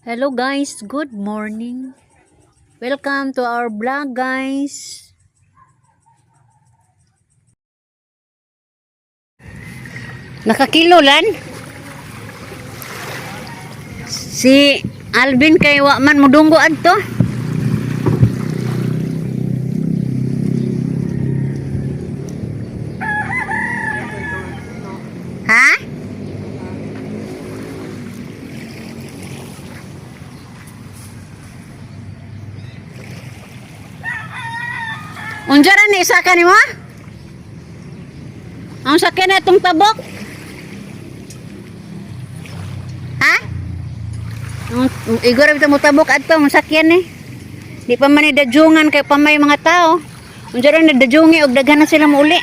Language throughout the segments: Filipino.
Hello guys, good morning. Welcome to our vlog guys. Nakakilulan? Si Alvin kay wa man mudunggo adto. Ha? Unjara ni isa ka nimo? Ang sakyan na itong tabok? Ha? Igor ito mo tabok adto, ang sakyan ni. Di pa man ni dajungan kay pamay mga tao. Unjara ni dajungi og daghan na sila muuli.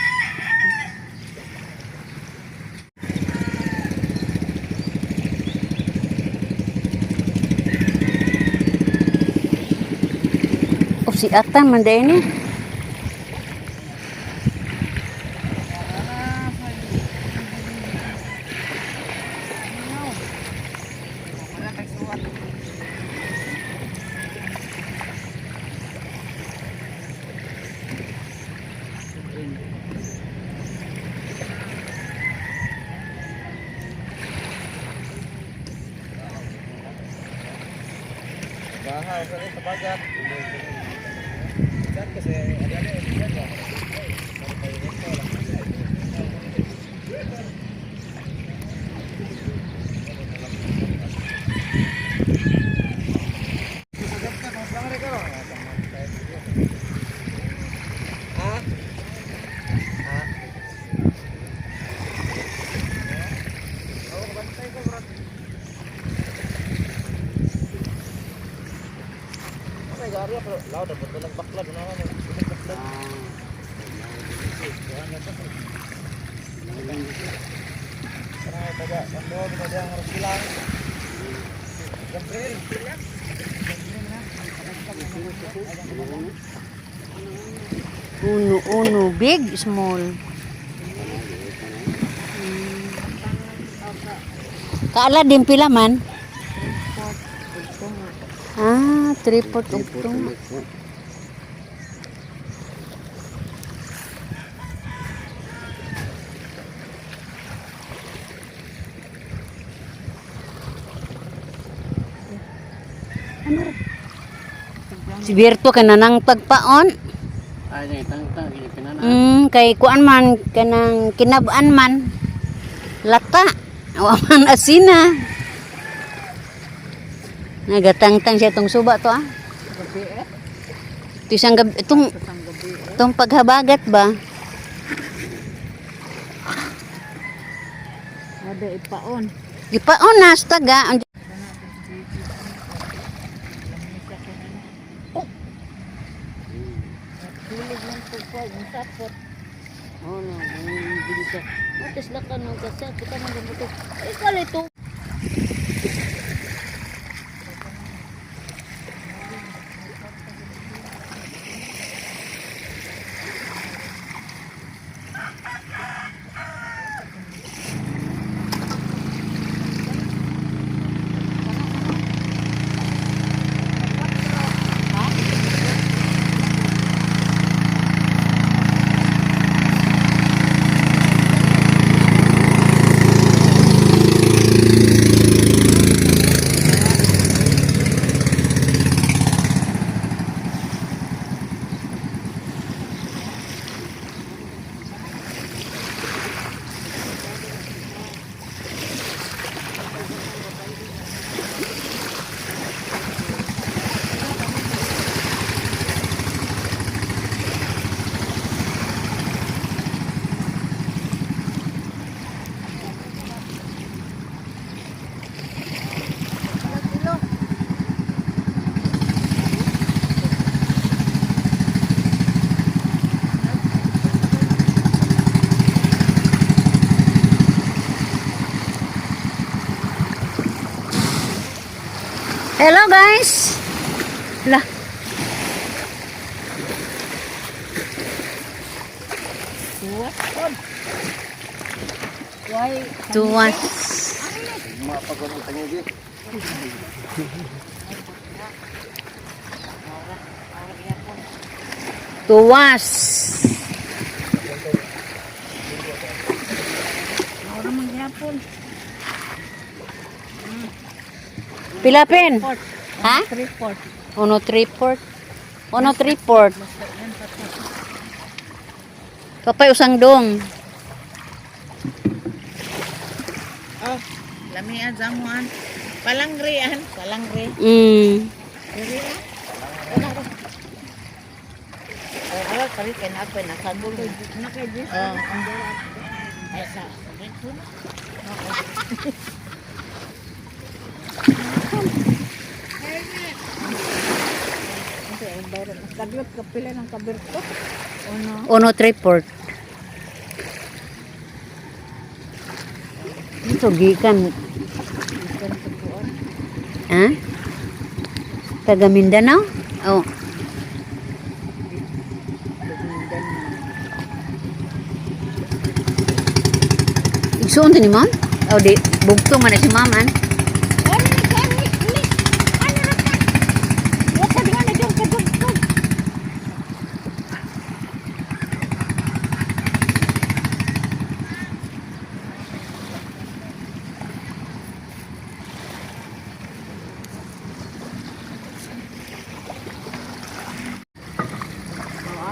O si Atan man day ni. Bahay sa rin tabagat. Diyan kasi ada-ada diyan ba. Gari pero law dapat dalang bakla do na ano. Bakla. Karena taga kando kita dia harus bilang. Gabriel. Uno, big, small. Kaala din pila man? Ah, 3/4 ugtong. Si Berto kanang pagpaon. Ay, tang gini pinana. Kay kuan man kanang kinabaan man. Lata. Wa man asina. Nagatangtang siya tong suba to ah. Ito isang gabi, itong paghabagat ba? Ada ipaon. Ipaon na sa taga. Hilig ng pagpag, ang sapot. Oh no, hindi ka. Matis lang ka nung kasi kita nang gamutok. Ay, kalito. Hello guys. Lah. What? Why? 2-1. Mapagod ang tangigi. Tuwas. Mura man gyapon. Pilapin. Ha? Report. Uno triport. Uno triport. Kapay usang dong. Oh, lamian zamuan. Palangrian, palangri. Diri. Oh, kali kan apa nak sambung. Nak aja. Oh, ay sa. Kadlot kapila ng kabirto. Ono. Uno triport. Ito gikan. Ikan tubuan. Ha? Taga Mindanao? Oh. Igsuon din ni ma'am? Oh, di. Bugtong man na si ma'am, an?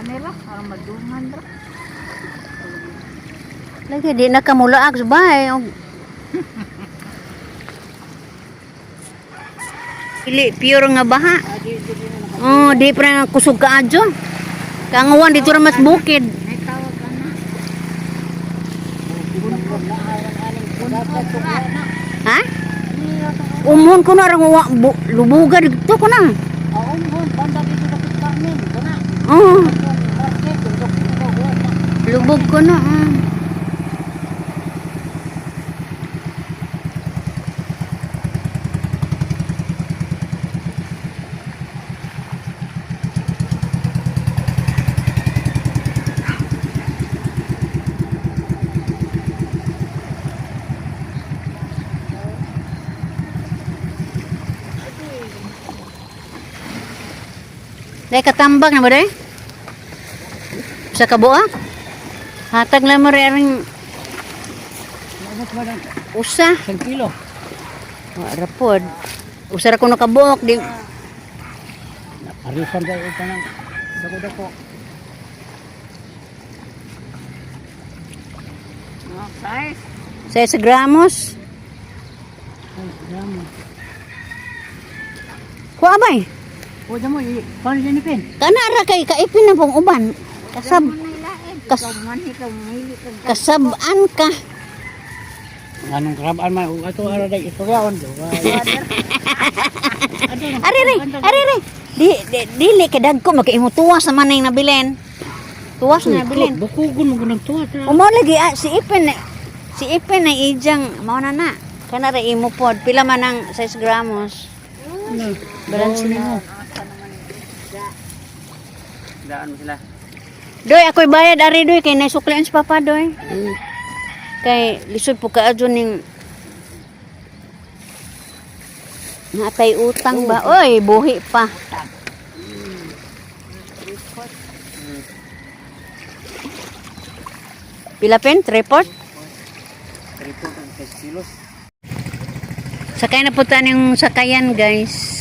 Nila, parang madungan ra. Lagi, di na kamulaag sa bahay. Oh. Pili, pure nga baha. Oh, di pa na kusog ka adyo. Kanguan dito ra mas bukid. May tawag ka na. Ha? Umon ko na rang lubuga dito ko na. Banda dito sa kami. Kana. Oh, lubog ko na. Dahil katambak na mo dahil? Sa kabuak? Hatag lang mo rin usa. 1 kilo. Rapod. Usa ra ko nakabuok. Di... Arisan tayo ito ng dako-dako. Sa gramos. Kuha bay? O, damo, paano dyan ipin? Kanara kay kaipin na pong uban. Kasabaan ka. Anong karabaan man? Ito, araw na istoryaon. Ari. Dili kadag ko magkaimo tuwas naman na nabilin. Tuwas na nabilin. Bukugon mo ng tuwas. Umaw lagi si Ipin na ijang mao na. Kanara imo pod pila man ang 6 gramos. Balance mo. Daan mo sila. Doy, ako'y bayad ari doy kay naisuklian si Papa doy. Kay lisod po kaadyo ning natay utang ba? Oy, buhi pa. Pila pen? 3 port? 3 ang 10 kilos. Sakay na po tayo yung sakayan, guys.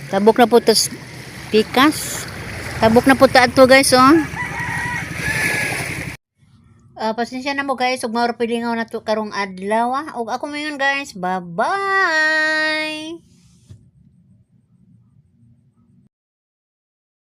Tabok na po ito pikas. Tabok na po ito, guys, oh. Pasensya na mo, guys. Ug mauro pilingaw na to karong adlaw, ah. Ug ako ngayon, guys. Bye-bye!